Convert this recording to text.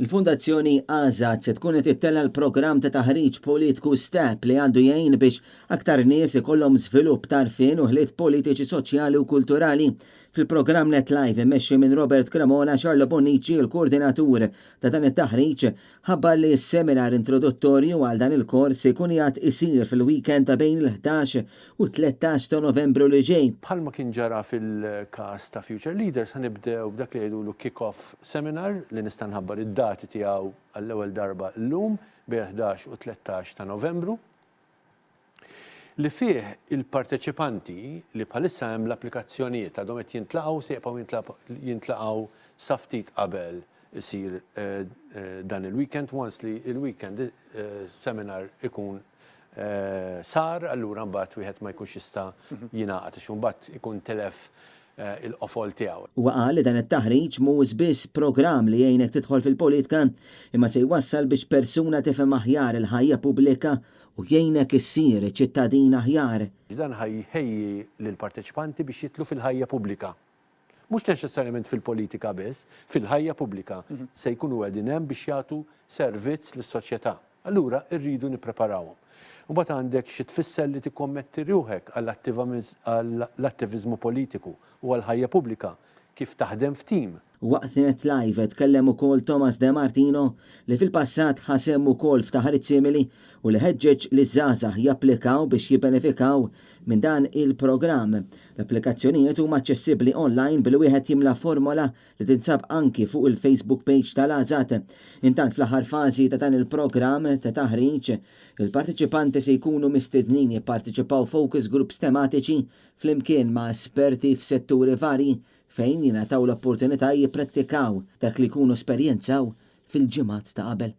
Il-Fundazzjoni Azad se tkun qed tittella l-programm ta' taħriġ politiku STEP li għandu jgħin biex aktar nies ikollhom żvilupp tarfien u ħliet politiċi, soċjali u kulturali. Fil-programm Net Live immexxi minn Robert Cremona, Charlo Bonnici, il-koordinatur ta' dan it-taħriġ, ħabbar li s-seminar introduttorju għal dan il-kors se jkun jgħat isir fil-weekend ta' bejn il-11 u 13 ta' Novembru li ġej. Bħalma kien ġara fil-każ ta' Future Leaders ħanibdew b'dak li jgħidulu kick-off seminar li nista' nħabbar id-dati tiegħu għall-ewwel darba llum bejn 11 u 13 ta' Novembru, li fih il-parteċipanti li bħalissa hemm l-applikazzjonijiet għadhom qed jintlaqgħu se jibqgħu jintlaqgħu sa ftit qabel isir dan il-weekend, once li il-weekend seminar ikun sar, allura mbagħad wieħed ma jkunx jista' jingħaqad għax imbagħad ikun telef il-qofol tiegħu. Huwa qal li dan it-taħriġ mhuwiex biss programm li jgħinek tidħol fil-politika, imma se jwassal biex persuna tifhem aħjar il-ħajja pubblika u jgħinek issir ċittadin aħjar. Dan ħajħejji lill-parteċipanti biex jitlu fil-ħajja pubblika. Mhux neċessarjament fil-politika biss, fil-ħajja pubblika se jkunu qegħdin hemm biex jagħtu servizz lis-soċjetà. Allura rridu nippreparawhom. U bat għandek xi tfisser li tikkommetti ruħek għall-attiviżmu politiku u għall-ħajja pubblika kif taħdem f'tim. Waqt Net Live tkellem ukoll Thomas De Martino li fil-passat ħasem ukoll f'taħriġ simili u li ħeġġeġ li żgħażagħ japplikaw biex jibbenefikaw minn dan il-programm. L-applikazzjonijiet huma aċċessibbli online bil wieħed jimla formola li tinsab anki fuq il-Facebook page tal-Azad. Intant fl-aħħar fażi ta' dan il-programm ta' taħriġ, il-partiċipanti se jkunu mistednin jipparteċipaw focus groups tematiċi flimkien ma' esperti f'setturi varji fejn jingħataw l-opportunità jipprattikaw dak li jkunu esperjenzaw fil-ġimgħat ta' qabel.